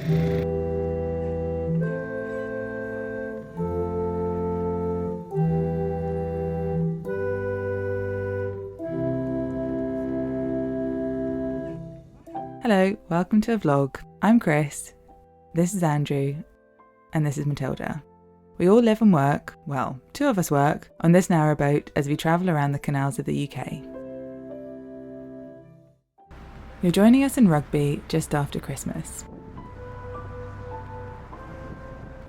Hello, welcome to a vlog. I'm Kris, this is Andrew, and this is Matilda. We all live and work, well, two of us work, on this narrowboat as we travel around the canals of the UK. You're joining us in Rugby just after Christmas.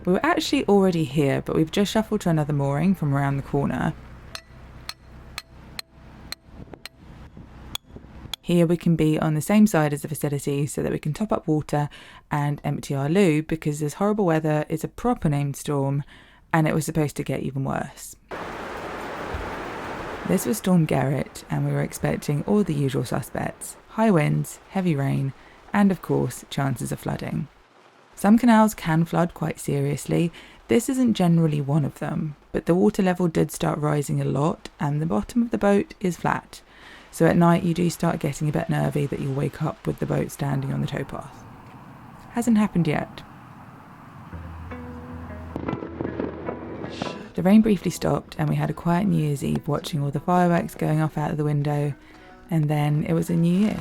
We were actually already here, but we've just shuffled to another mooring from around the corner. Here we can be on the same side as the facility so that we can top up water and empty our loo because this horrible weather is a proper named storm and it was supposed to get even worse. This was Storm Garrett and we were expecting all the usual suspects: high winds, heavy rain, and of course chances of flooding. Some canals can flood quite seriously. This isn't generally one of them, but the water level did start rising a lot and the bottom of the boat is flat. So at night you do start getting a bit nervy that you'll wake up with the boat standing on the towpath. Hasn't happened yet. The rain briefly stopped and we had a quiet New Year's Eve watching all the fireworks going off out of the window, and then it was a new year.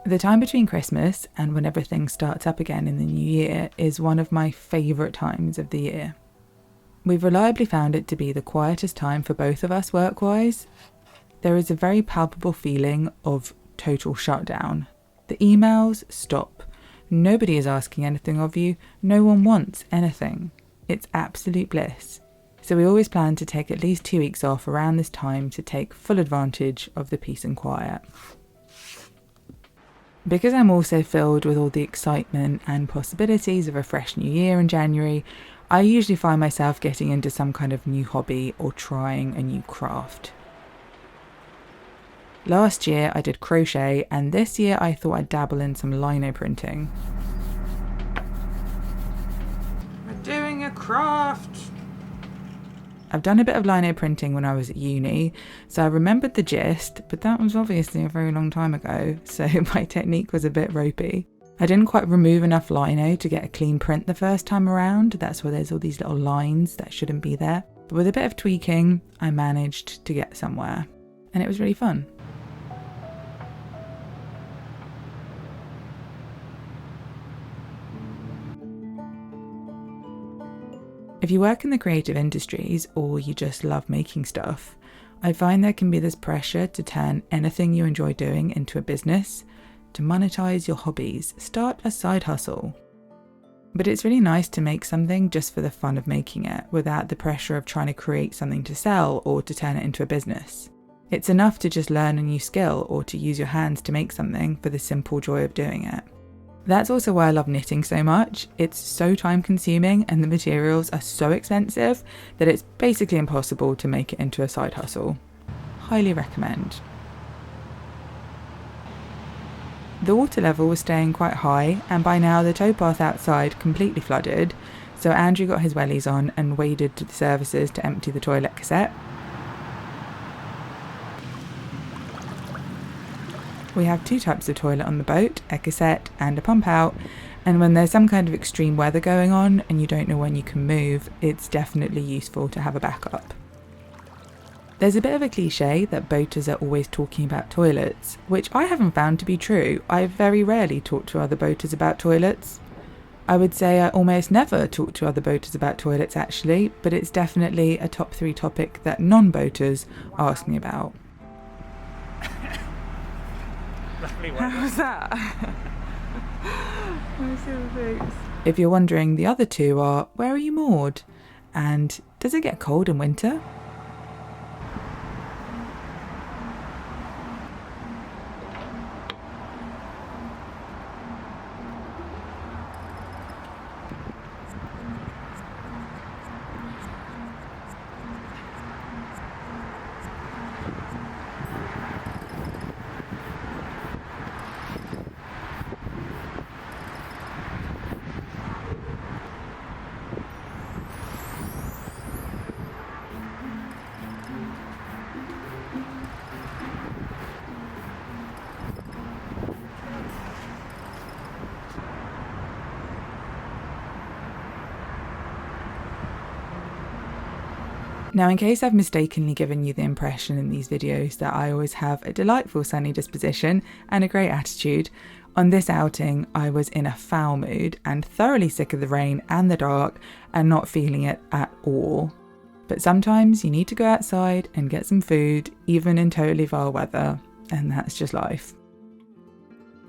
The time between Christmas and when everything starts up again in the new year is one of my favourite times of the year. We've reliably found it to be the quietest time for both of us work-wise. There is a very palpable feeling of total shutdown. The emails stop. Nobody is asking anything of you. No one wants anything. It's absolute bliss. So we always plan to take at least 2 weeks off around this time to take full advantage of the peace and quiet. Because I'm also filled with all the excitement and possibilities of a fresh new year in January, I usually find myself getting into some kind of new hobby or trying a new craft. Last year I did crochet, and this year I thought I'd dabble in some lino printing. We're doing a craft! I've done a bit of lino printing when I was at uni, so I remembered the gist, but that was obviously a very long time ago, so my technique was a bit ropey. I didn't quite remove enough lino to get a clean print the first time around. That's why there's all these little lines that shouldn't be there. But with a bit of tweaking, I managed to get somewhere, and it was really fun. If you work in the creative industries or you just love making stuff, I find there can be this pressure to turn anything you enjoy doing into a business, to monetize your hobbies, start a side hustle. But it's really nice to make something just for the fun of making it, without the pressure of trying to create something to sell or to turn it into a business. It's enough to just learn a new skill or to use your hands to make something for the simple joy of doing it. That's also why I love knitting so much. It's so time consuming and the materials are so expensive that it's basically impossible to make it into a side hustle. Highly recommend. The water level was staying quite high, and by now the towpath outside completely flooded, so Andrew got his wellies on and waded to the services to empty the toilet cassette. We have 2 types of toilet on the boat, a cassette and a pump out, and when there's some kind of extreme weather going on and you don't know when you can move, it's definitely useful to have a backup. There's a bit of a cliche that boaters are always talking about toilets, which I haven't found to be true. I very rarely talk to other boaters about toilets. I would say I almost never talk to other boaters about toilets actually, but it's definitely a top 3 topic that non-boaters ask me about. How was that? If you're wondering, the other 2 are, where are you moored? And does it get cold in winter? Now, in case I've mistakenly given you the impression in these videos that I always have a delightful sunny disposition and a great attitude, on this outing I was in a foul mood and thoroughly sick of the rain and the dark and not feeling it at all. But sometimes you need to go outside and get some food, even in totally vile weather, and that's just life.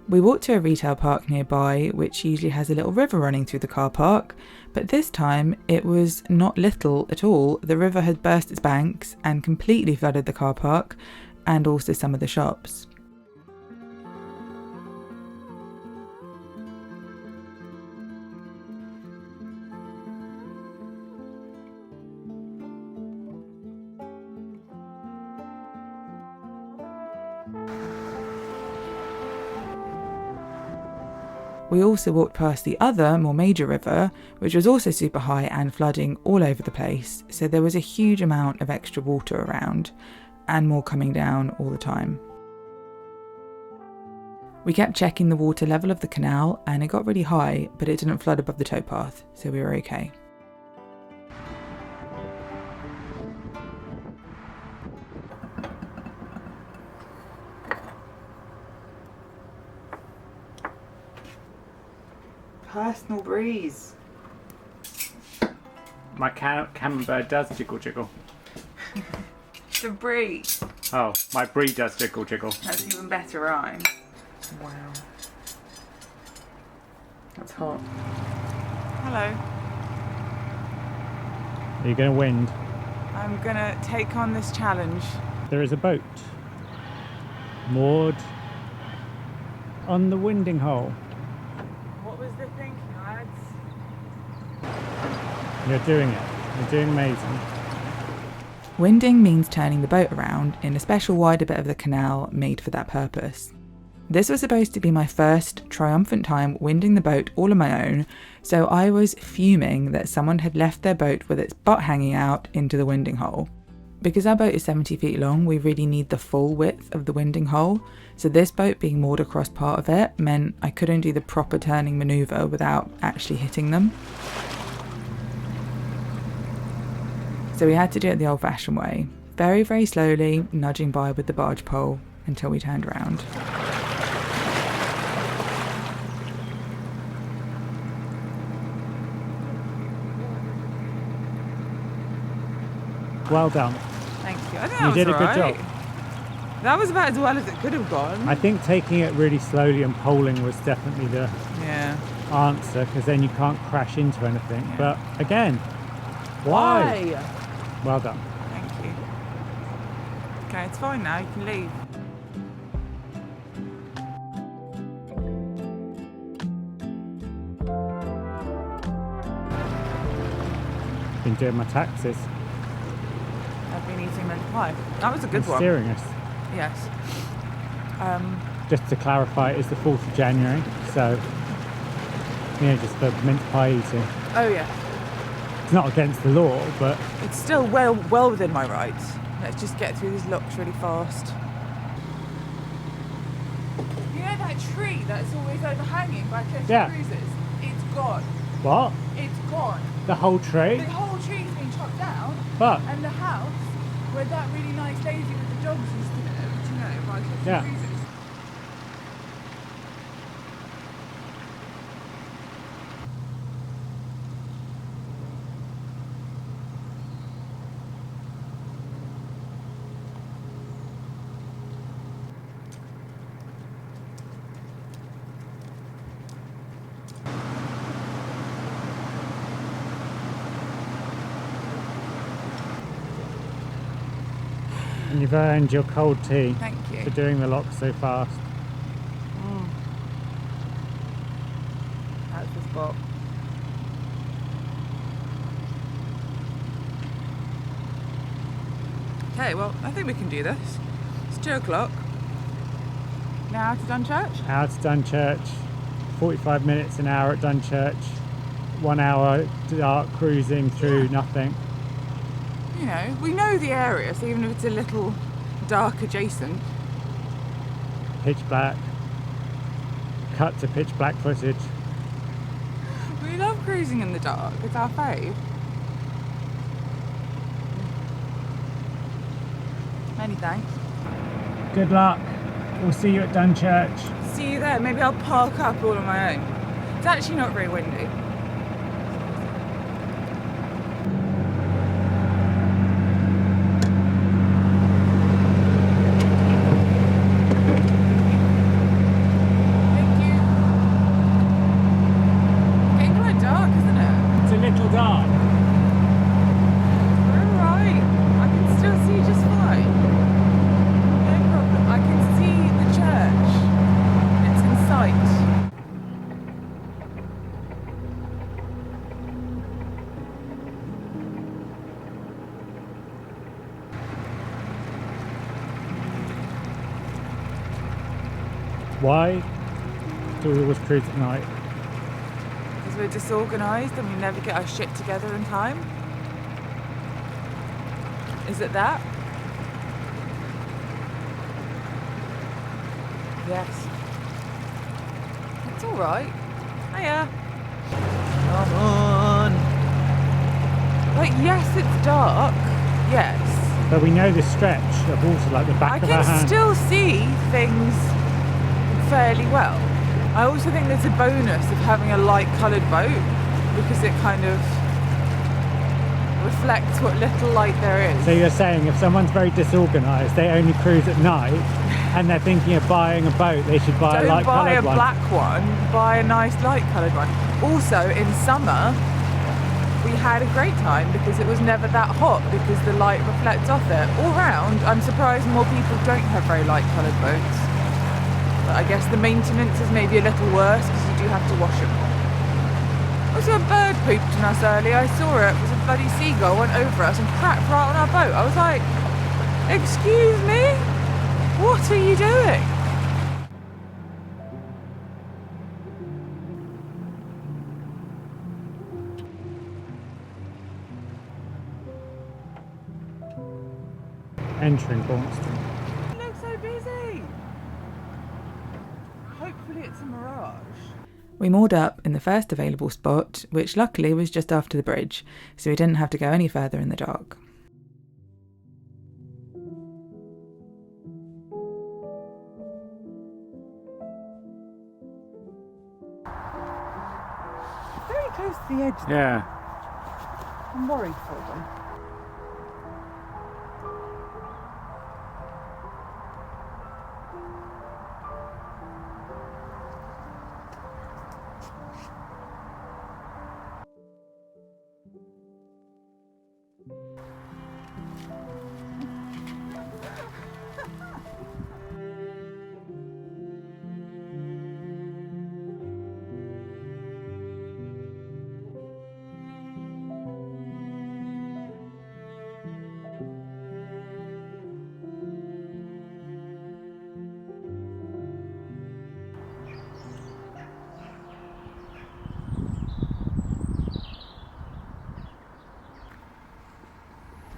We walked to a retail park nearby, which usually has a little river running through the car park, but this time it was not little at all. The river had burst its banks and completely flooded the car park and also some of the shops. We also walked past the other, more major river, which was also super high and flooding all over the place, so there was a huge amount of extra water around, and more coming down all the time. We kept checking the water level of the canal, and it got really high, but it didn't flood above the towpath, so we were okay. Personal breeze. My camembert does jiggle jiggle. The brie. Oh, my brie does jiggle jiggle. That's even better rhyme. Wow. That's hot. Hello. Are you going to wind? I'm gonna take on this challenge. There is a boat moored on the winding hole. What was the thinking, lads? You're doing it. You're doing amazing. Winding means turning the boat around in a special wider bit of the canal made for that purpose. This was supposed to be my first triumphant time winding the boat all on my own, so I was fuming that someone had left their boat with its butt hanging out into the winding hole. Because our boat is 70 feet long, we really need the full width of the winding hole, so this boat being moored across part of it meant I couldn't do the proper turning manoeuvre without actually hitting them. So we had to do it the old-fashioned way, very, very slowly, nudging by with the barge pole until we turned around. Well done. Thank you. I think You did a good alright. job. That was about as well as it could have gone. I think taking it really slowly and poling was definitely the answer, because then you can't crash into anything. Yeah. But again, why? Well done. Thank you. Okay, it's fine now. You can leave. Been doing my taxes. I've been eating mince pie. That was a good And one. steering us. Yes. Just to clarify, it is the 4th of January, so just for mince pie eating. Oh yeah. It's not against the law, but It's still well within my rights. Let's just get through these locks really fast. You know that tree that's always overhanging by Cliff Cruises? It's gone. what? It's gone. The whole tree? The whole tree's been chopped down. But And the house where that really nice lady with the dogs used to live, by Cliff Cruises. and you've earned your cold tea Thank you. for doing the lock so fast. That's the spot. Okay, well, I think we can do this. It's 2 o'clock. Now to Dunchurch? Out to Dunchurch, 45 minutes, an hour at Dunchurch, 1 hour dark cruising through nothing. You know, we know the area, so even if it's a little dark adjacent. Pitch black, cut to pitch black footage. We love cruising in the dark, it's our fave. Many thanks. Good luck. We'll see you at Dunchurch. See you there. Maybe I'll park up all on my own. It's actually not very windy. Thank you. It's getting quite dark, isn't it? It's a little dark. We're alright. I can still see just fine. No problem. I can see the church. It's in sight. Why do we always cruise at night? Because we're disorganised and we never get our shit together in time. Is it that? Yes. It's alright. Hiya. Come on. Like, yes, it's dark. Yes. But we know this stretch of water like the back I of our can hand. still see things fairly well. I also think there's a bonus of having a light coloured boat because it kind of reflects what little light there is. So you're saying if someone's very disorganised, they only cruise at night, and they're thinking of buying a boat, they should buy a light coloured one. Don't buy a black one, buy a nice light coloured one. Also, in summer, we had a great time because it was never that hot because the light reflects off it. All round, I'm surprised more people don't have very light coloured boats. But I guess the maintenance is maybe a little worse because you do have to wash it more. Also, a bird pooped on us earlier. I saw it. It was a bloody seagull went over us and cracked right on our boat. I was like, excuse me? What are you doing? Entering Boston. It looks so busy. Hopefully it's a mirage. We moored up in the first available spot, which luckily was just after the bridge, so we didn't have to go any further in the dark. Very close to the edge. Yeah. I'm worried for them.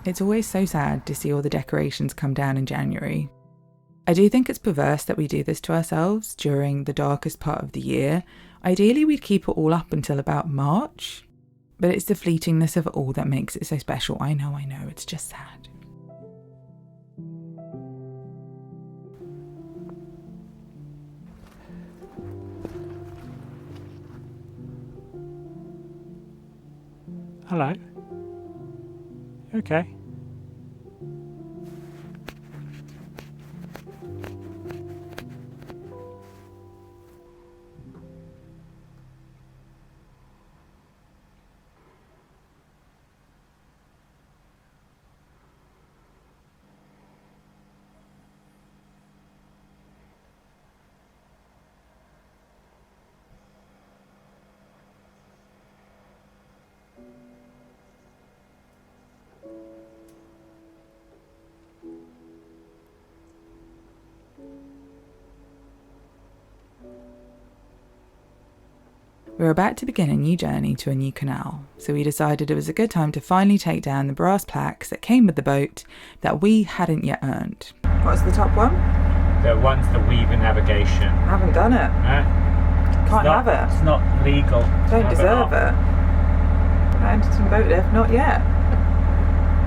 It's always so sad to see all the decorations come down in January. I do think it's perverse that we do this to ourselves during the darkest part of the year. Ideally, we'd keep it all up until about March, but it's the fleetingness of it all that makes it so special. I know, it's just sad. Hello. Okay. We were about to begin a new journey to a new canal, so we decided it was a good time to finally take down the brass plaques that came with the boat that we hadn't yet earned. What's the top one? The one's the Weaver navigation. I haven't done it. Can't have it. It's not legal. Don't deserve it. I entered some boat lift, not yet.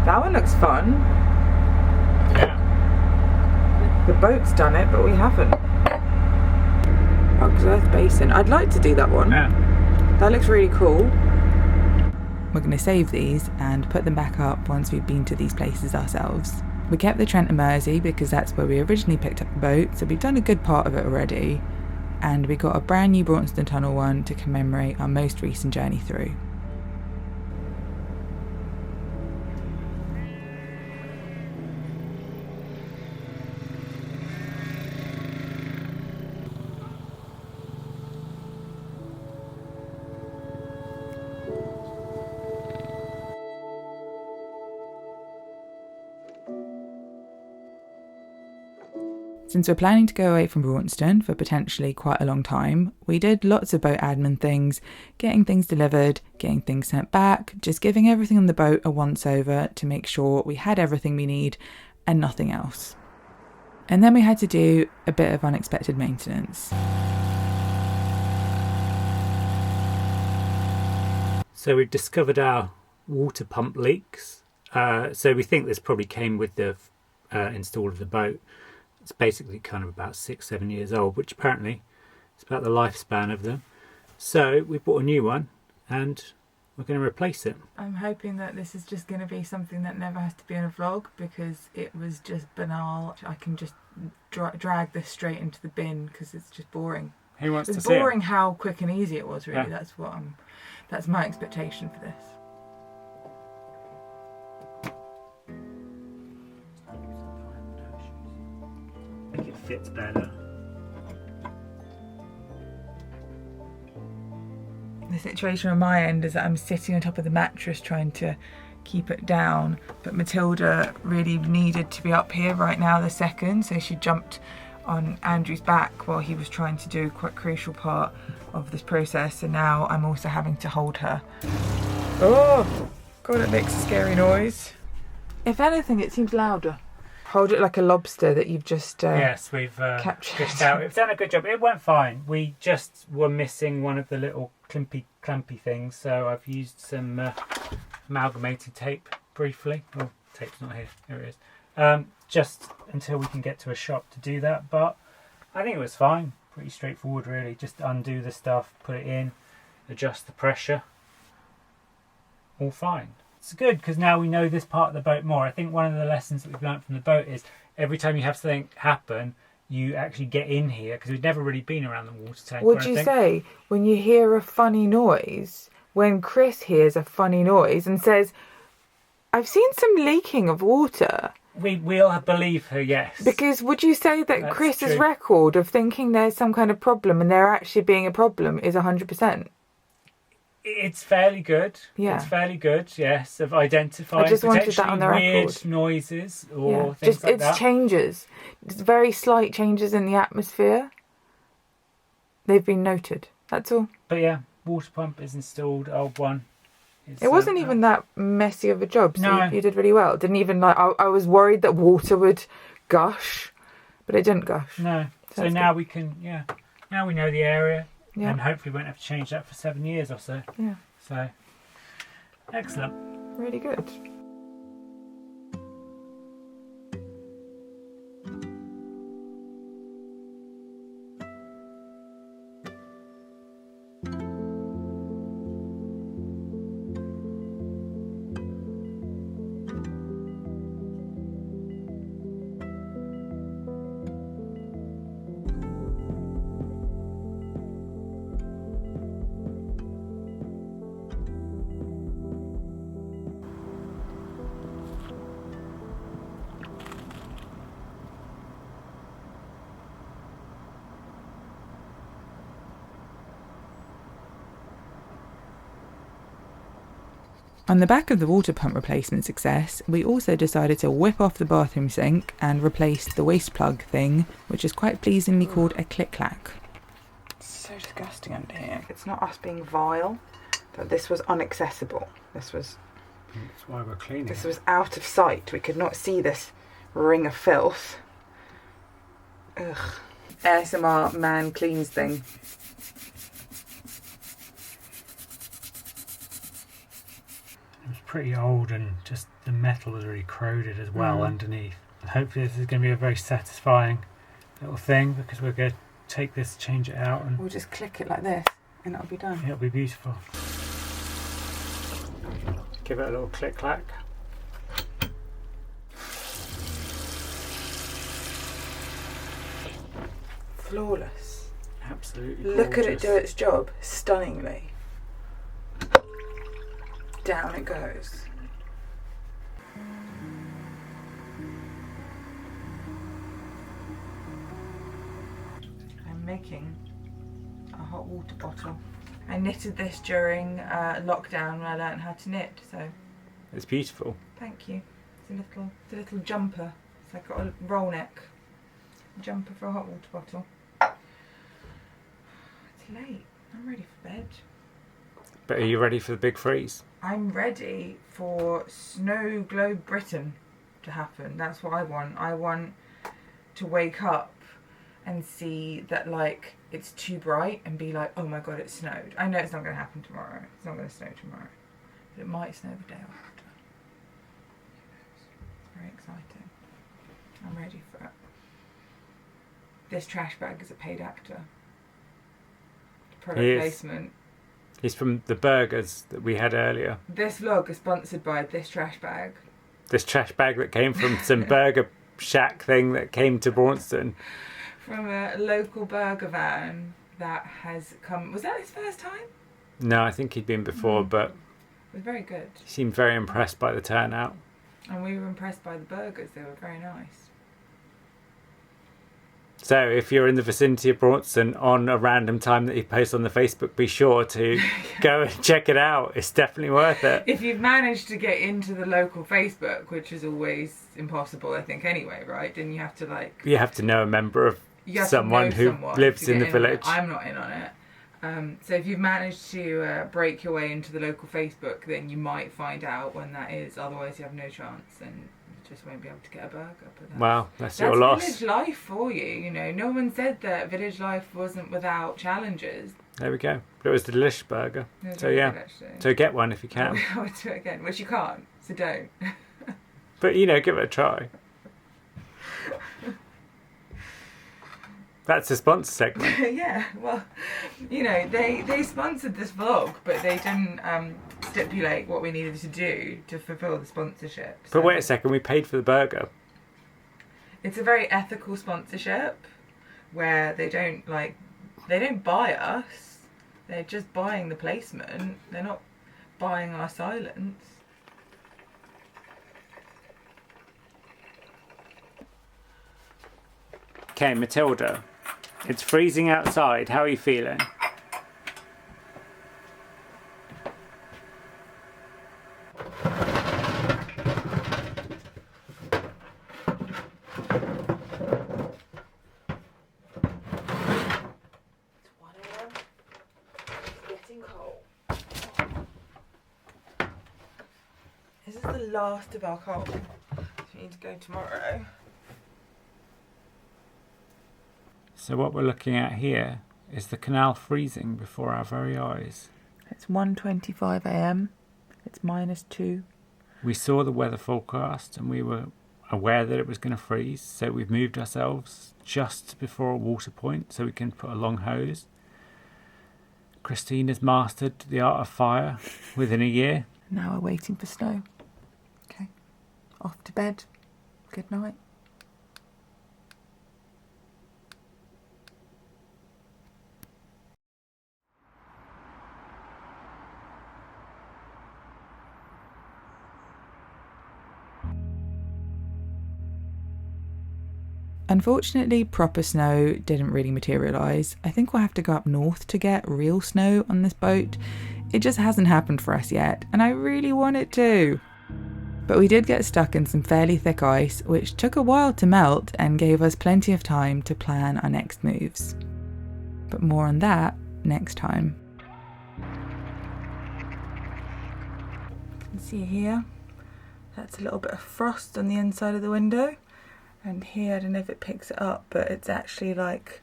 That one looks fun. Yeah. The boat's done it, but we haven't. Bugs Earth Basin. I'd like to do that one. Yeah. That looks really cool. We're going to save these and put them back up once we've been to these places ourselves. We kept the Trent and Mersey because that's where we originally picked up the boat, so we've done a good part of it already. And we got a brand new Braunston Tunnel one to commemorate our most recent journey through. Since we're planning to go away from Braunston for potentially quite a long time, we did lots of boat admin things, getting things delivered, getting things sent back, just giving everything on the boat a once over to make sure we had everything we need and nothing else. And then we had to do a bit of unexpected maintenance. So we've discovered our water pump leaks. So we think this probably came with the install of the boat. It's basically kind of about 6-7 years old, which apparently is about the lifespan of them. So we bought a new one and we're going to replace it. I'm hoping that this is just going to be something that never has to be in a vlog because it was just banal. I can just drag this straight into the bin because it's just boring. Who wants to It's see it? boring how quick and easy it was, really. Yeah. That's my expectation for this. I think it fits better. The situation on my end is that I'm sitting on top of the mattress trying to keep it down, but Matilda really needed to be up here right now the second, so she jumped on Andrew's back while he was trying to do quite a crucial part of this process, and now I'm also having to hold her. Oh, God, it makes a scary noise. If anything, it seems louder. Hold it like a lobster that you've just Yes, we've fished out. We've done a good job. It went fine. We just were missing one of the little clampy things, so I've used some amalgamated tape briefly. Oh, tape's not here. Here it is. Just until we can get to a shop to do that, but I think it was fine. Pretty straightforward, really. Just undo the stuff, put it in, adjust the pressure. All fine. It's good because now we know this part of the boat more. I think one of the lessons that we've learned from the boat is every time you have something happen, you actually get in here because we've never really been around the water tank. Would you say when you hear a funny noise, when Kris hears a funny noise and says, "I've seen some leaking of water"? We'll believe her, yes. Because would you say that That's Chris's true. record of thinking there's some kind of problem and there actually being a problem is 100%? It's fairly good. Yeah. It's fairly good, yes, of identifying I just wanted potentially that on the weird record. noises or things Just like it's that. changes. It's very slight changes in the atmosphere. They've been noted. That's all. But yeah, water pump is installed, old one. It wasn't even that messy of a job, so No. you did really well. Didn't even I was worried that water would gush, but it didn't gush. No. So that's now we can, now we know the area Yeah. and hopefully won't have to change that for 7 years or so. Yeah. So, excellent. Really good. On the back of the water pump replacement success, we also decided to whip off the bathroom sink and replace the waste plug thing, which is quite pleasingly called a click-clack. It's so disgusting under here. It's not us being vile, but this was inaccessible. That's why we're cleaning. This was out of sight. We could not see this ring of filth. Ugh. ASMR man cleans thing. It was pretty old and just the metal was really corroded as well underneath. And hopefully this is going to be a very satisfying little thing, because we're going to take this, change it out, and we'll just click it like this and it'll be done. It'll be beautiful. Give it a little click clack. Flawless. Absolutely gorgeous. Look at it do its job stunningly. Down it goes. I'm making a hot water bottle. I knitted this during lockdown when I learned how to knit, so it's beautiful. Thank you. It's a little jumper. It's like got a roll neck jumper for a hot water bottle. It's late. I'm ready for bed. But are you ready for the big freeze? I'm ready for Snow Globe Britain to happen. That's what I want. I want to wake up and see that, like, it's too bright and be like, oh my god, it snowed. I know it's not going to happen tomorrow. It's not going to snow tomorrow. But it might snow the day after. It's very exciting. I'm ready for it. This trash bag is a paid actor. Product placement. He's from the burgers that we had earlier. This vlog is sponsored by this trash bag. This trash bag that came from some burger shack thing that came to Braunston. From a local burger van that has come... Was that his first time? No, I think he'd been before, but... It was very good. He seemed very impressed by the turnout. And we were impressed by the burgers. They were very nice. So if you're in the vicinity of Braunston on a random time that he posts on the Facebook, be sure to go and check it out. It's definitely worth it. If you've managed to get into the local Facebook, which is always impossible, I think, anyway, right? Then you have to, like... You have to know a member of someone who lives in the village. I'm not in on it. So if you've managed to break your way into the local Facebook, then you might find out when that is. Otherwise, you have no chance and you just won't be able to get a burger. But wow, that's your loss. That's village life for you, you know. No one said that village life wasn't without challenges. There we go. But it was a delicious burger. So yeah, good, so get one if you can. I would do it again, which you can't, so don't. But, you know, give it a try. That's a sponsor segment. Yeah, well, you know, they sponsored this vlog, but they didn't stipulate what we needed to do to fulfill the sponsorship. So. But wait a second, we paid for the burger. It's a very ethical sponsorship where they don't buy us. They're just buying the placement. They're not buying our silence. Okay, Matilda. It's freezing outside. How are you feeling? This is the last of our coal. So we need to go tomorrow. So what we're looking at here is the canal freezing before our very eyes. It's 1:25 a.m. It's -2. We saw the weather forecast and we were aware that it was going to freeze, so we've moved ourselves just before a water point so we can put a long hose. Christine has mastered the art of fire within a year. Now we're waiting for snow. Okay, off to bed. Good night. Unfortunately, proper snow didn't really materialise. I think we'll have to go up north to get real snow on this boat. It just hasn't happened for us yet, and I really want it to. But we did get stuck in some fairly thick ice, which took a while to melt and gave us plenty of time to plan our next moves. But more on that next time. You can see here, that's a little bit of frost on the inside of the window. And here, I don't know if it picks it up, but it's actually like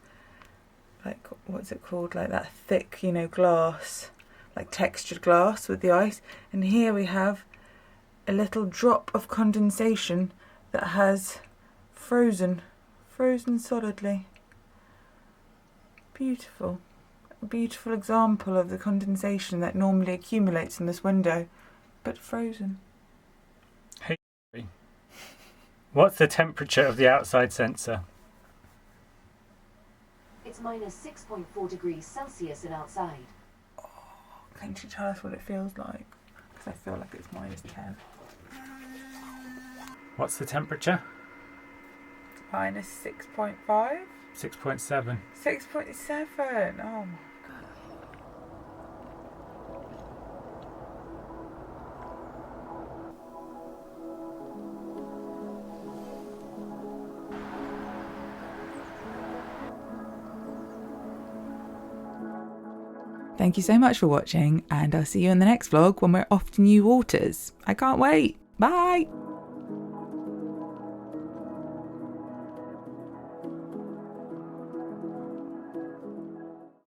what's it called? Like that thick, you know, glass, like textured glass with the ice. And here we have a little drop of condensation that has frozen solidly. Beautiful. A beautiful example of the condensation that normally accumulates in this window, but frozen. Hey, what's the temperature of the outside sensor? It's -6.4 degrees Celsius and outside. Oh, can you tell us what it feels like? Because I feel like it's -10. What's the temperature? -6.5? 6.7. 6.7. Oh my god. Thank you so much for watching, and I'll see you in the next vlog when we're off to new waters. I can't wait. Bye!